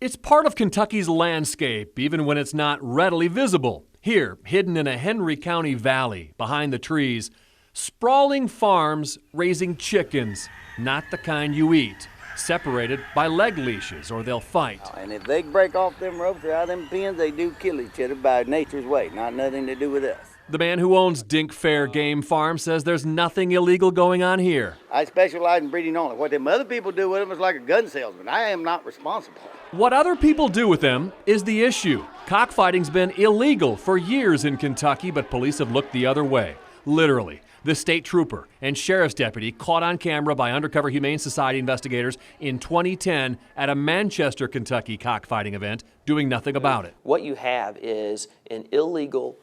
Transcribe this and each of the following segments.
It's part of Kentucky's landscape, even when it's not readily visible. Here, hidden in a Henry County valley, behind the trees, sprawling farms raising chickens, not the kind you eat, separated by leg leashes or they'll fight. And if they break off them ropes or out of them pins, they do kill each other by nature's way, not nothing to do with us. The man who owns Dink Fair Game Farm says there's nothing illegal going on here. I specialize in breeding only. What them other people do with them is like a gun salesman. I am not responsible. What other people do with them is the issue. Cockfighting's been illegal for years in Kentucky, but police have looked the other way. Literally. The state trooper and sheriff's deputy caught on camera by undercover Humane Society investigators in 2010 at a Manchester, Kentucky cockfighting event, doing nothing about it. What you have is an illegal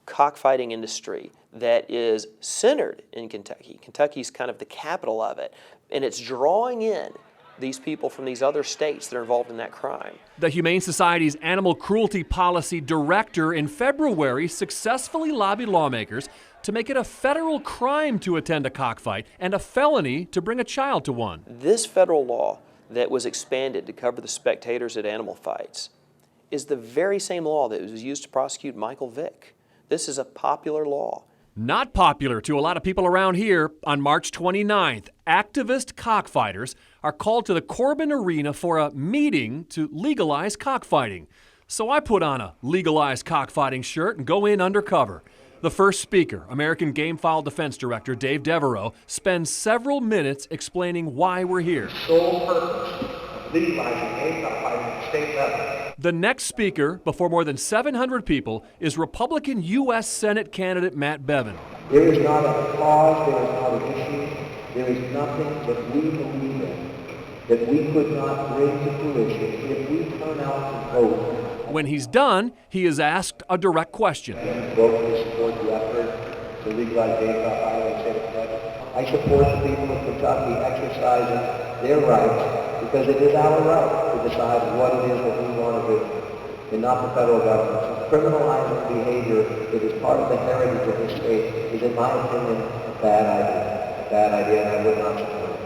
cockfighting industry that is centered in Kentucky. Kentucky's kind of the capital of it, and it's drawing in these people from these other states that are involved in that crime. The Humane Society's animal cruelty policy director in February successfully lobbied lawmakers to make it a federal crime to attend a cockfight and a felony to bring a child to one. This federal law that was expanded to cover the spectators at animal fights is the very same law that was used to prosecute Michael Vick. This is a popular law. Not popular to a lot of people around here. On March 29th, activist cockfighters are called to the Corbin Arena for a meeting to legalize cockfighting. So I put on a legalized cockfighting shirt and go in undercover. The first speaker, American Game Fowl Defense Director Dave Devereaux, spends several minutes explaining why we're here. Sole purpose of legalizing game cockfighting at the state level. The next speaker, before more than 700 people, is Republican U.S. Senate candidate Matt Bevin. There is not a cause, there is not an issue, there is nothing that we believe in that we could not bring to fruition if we turn out and vote. When he's done, he is asked a direct question. Vote to support the effort to legalize game cockfighting in the state of Kentucky. I support the people of Kentucky exercising their rights because it is our right to decide what it is that we want to do, and not the federal government. So criminalizing behavior that is part of the heritage of this state is, in my opinion, a bad idea. A bad idea, and I would not support it.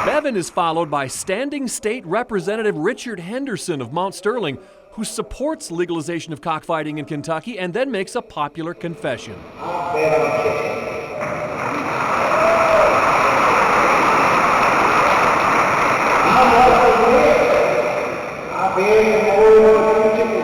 Bevin is followed by standing state representative Richard Henderson of Mount Sterling, who supports legalization of cockfighting in Kentucky and then makes a popular confession. I'll bet on chicken. I'll bet more on chicken.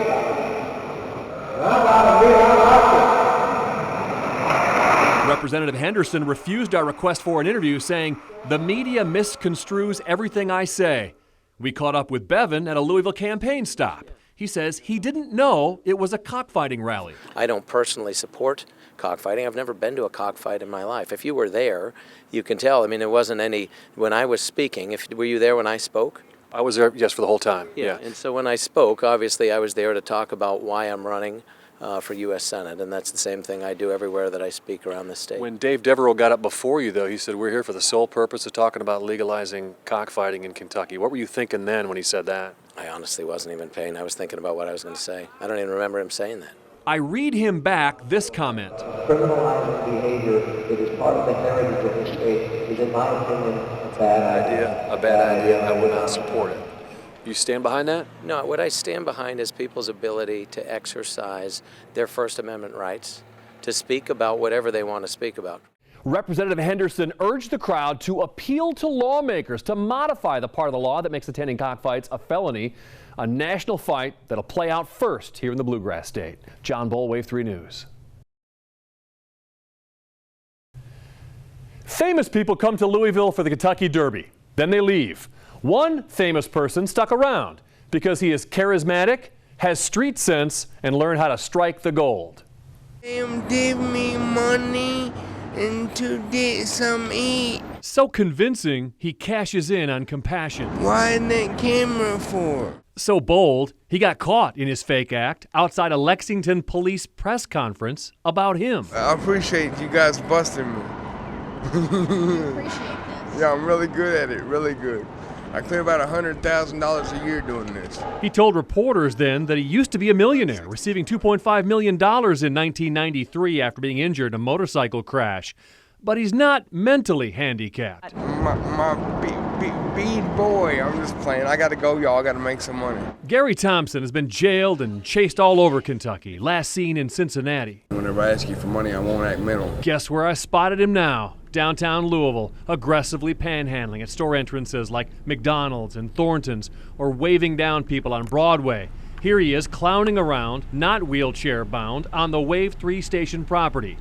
Representative Henderson refused our request for an interview, saying, "The media misconstrues everything I say." We caught up with Bevin at a Louisville campaign stop. He says he didn't know it was a cockfighting rally. I don't personally support cockfighting. I've never been to a cockfight in my life. If you were there, you can tell. I mean, there wasn't any, when I was speaking, were you there when I spoke? I was there, yes, for the whole time. Yeah. And so when I spoke, obviously I was there to talk about why I'm running for U.S. Senate, and that's the same thing I do everywhere that I speak around the state. When Dave Devereaux got up before you, though, he said, we're here for the sole purpose of talking about legalizing cockfighting in Kentucky. What were you thinking then when he said that? I honestly wasn't even paying. I was thinking about what I was going to say. I don't even remember him saying that. I read him back this comment. Criminalizing behavior that is part of the heritage of this state is, in my opinion, a bad idea. A bad idea. I would not support it. You stand behind that? No, what I stand behind is people's ability to exercise their First Amendment rights to speak about whatever they want to speak about. Representative Henderson urged the crowd to appeal to lawmakers to modify the part of the law that makes attending cockfights a felony, a national fight that'll play out first here in the Bluegrass State. John Boel, Wave 3 News. Famous people come to Louisville for the Kentucky Derby. Then they leave. One famous person stuck around because he is charismatic, has street sense, and learned how to strike the gold. Give me money and to get some eat. So convincing, he cashes in on compassion. Why that camera for? So bold, he got caught in his fake act outside a Lexington police press conference about him. I appreciate you guys busting me. Appreciate this. Yeah, I'm really good at it, really good. I clear about $100,000 a year doing this. He told reporters then that he used to be a millionaire, receiving $2.5 million in 1993 after being injured in a motorcycle crash. but he's not mentally handicapped. My bead boy. I'm just playing. I got to go, y'all. I got to make some money. Gary Thompson has been jailed and chased all over Kentucky, last seen in Cincinnati. Whenever I ask you for money, I won't act mental. Guess where I spotted him now? Downtown Louisville, aggressively panhandling at store entrances like McDonald's and Thornton's, or waving down people on Broadway. Here he is clowning around, not wheelchair bound, on the Wave 3 station property.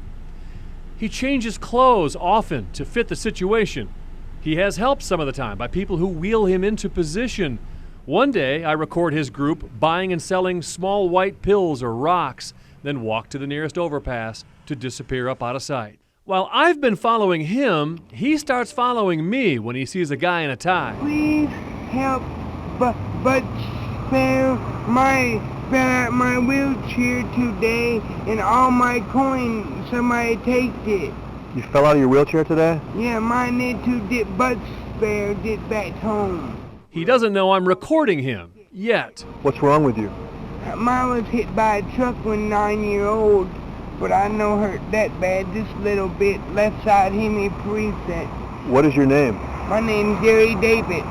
He changes clothes often to fit the situation. He has help some of the time by people who wheel him into position. One day, I record his group buying and selling small white pills or rocks, then walk to the nearest overpass to disappear up out of sight. While I've been following him, he starts following me when he sees a guy in a tie. Please help, but spare my wheelchair today and all my coins. Somebody takes it. You fell out of your wheelchair today? Yeah, mine need to get but spare, get back home. He doesn't know I'm recording him yet. What's wrong with you? Mine was hit by a truck when 9-year-old, but I no hurt that bad, just a little bit. Left side hemipreset. What is your name? My name's Gary David.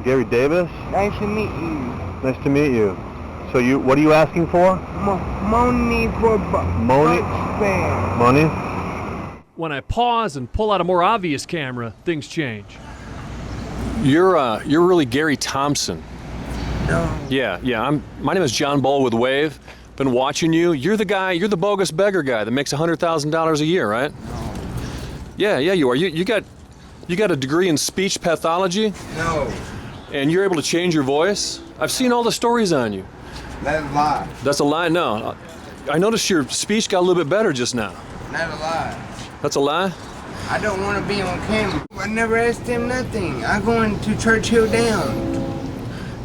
Gary Davis? Nice to meet you. Nice to meet you. So what are you asking for? Money for Money? butt spare. Money? When I pause and pull out a more obvious camera, things change. You're really Gary Thompson. No. Yeah. My name is John Boel with Wave. Been watching you. You're the guy. You're the bogus beggar guy that makes $100,000 a year, right? No. Yeah, you are. You got a degree in speech pathology. No. And you're able to change your voice. I've seen all the stories on you. That's a lie. That's a lie. No, I noticed your speech got a little bit better just now. Not a lie. That's a lie? I don't want to be on camera. I never asked him nothing. I'm going to Churchill Down.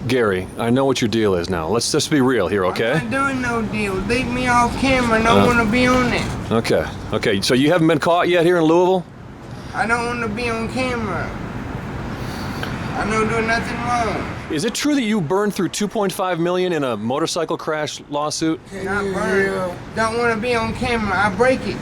Gary, I know what your deal is now. Let's just be real here, okay? I'm not doing no deal. Leave me off camera. I don't want to be on it. Okay. So you haven't been caught yet here in Louisville? I don't want to be on camera. I don't do nothing wrong. Is it true that you burned through $2.5 million in a motorcycle crash lawsuit? Not burn. Don't want to be on camera. I break it.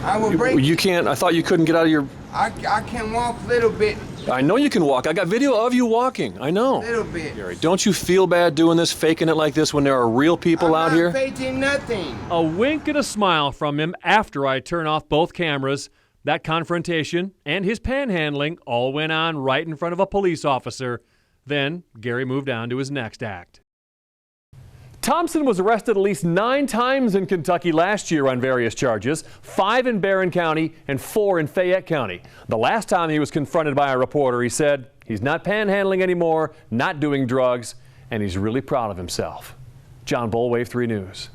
I will break You it. can't. I thought you couldn't get out of your... I can walk a little bit. I know you can walk. I got video of you walking. I know. Little bit. Gary, don't you feel bad doing this, faking it like this when there are real people out here? I'm not faking nothing. A wink and a smile from him after I turn off both cameras. That confrontation and his panhandling all went on right in front of a police officer. Then Gary moved on to his next act. Thompson was arrested at least 9 times in Kentucky last year on various charges, 5 in Barron County and 4 in Fayette County. The last time he was confronted by a reporter, he said he's not panhandling anymore, not doing drugs, and he's really proud of himself. John Boel, Wave 3 News.